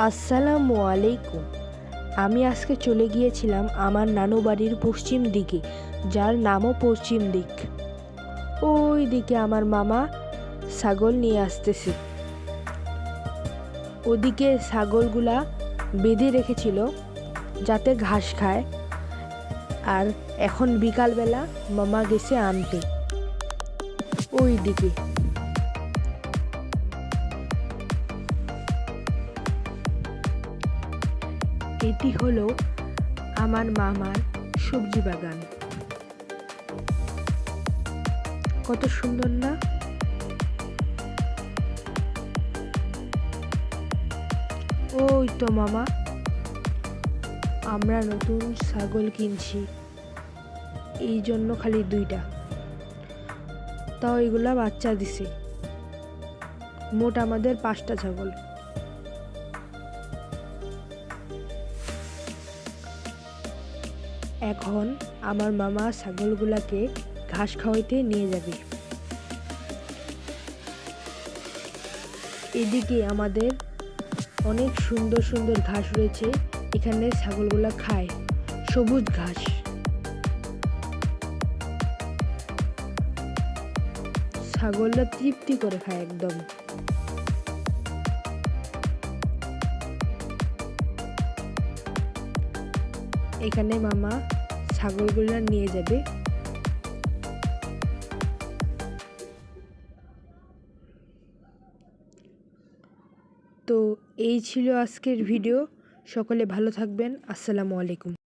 আসসালামু আলাইকুম। আমি আজকে চলে গিয়েছিলাম আমার নানু বাড়ির পশ্চিম দিকে, যার নামও পশ্চিম দিক। ওই দিকে আমার মামা ছাগল নিয়ে আসতেছে। ওদিকে ছাগলগুলা বেঁধে রেখেছিল যাতে ঘাস খায়, আর এখন বিকালবেলা মামা গেছে আনতে। ওই দিকে এটি হলো আমার মামার সবজি বাগান। কত সুন্দর না? ওই তো মামা, আমরা নতুন ছাগল কিনছি, এই জন্য খালি 2টা, তাও এগুলা বাচ্চা দিছে। মোট আমাদের 5টা ছাগল। এখন আমার মামা ছাগলগুলাকে ঘাস খাওয়াইতে নিয়ে যাবে। এদিকে আমাদের অনেক সুন্দর সুন্দর ঘাস রয়েছে, এখানে ছাগলগুলা খায় সবুজ ঘাস। ছাগলরা তৃপ্তি করে খায় একদম। এখানে মামা ছাগলগুলা নিয়ে যাবে। তো এই ছিল আজকের ভিডিও। সকলে ভালো থাকবেন। আসসালামু আলাইকুম।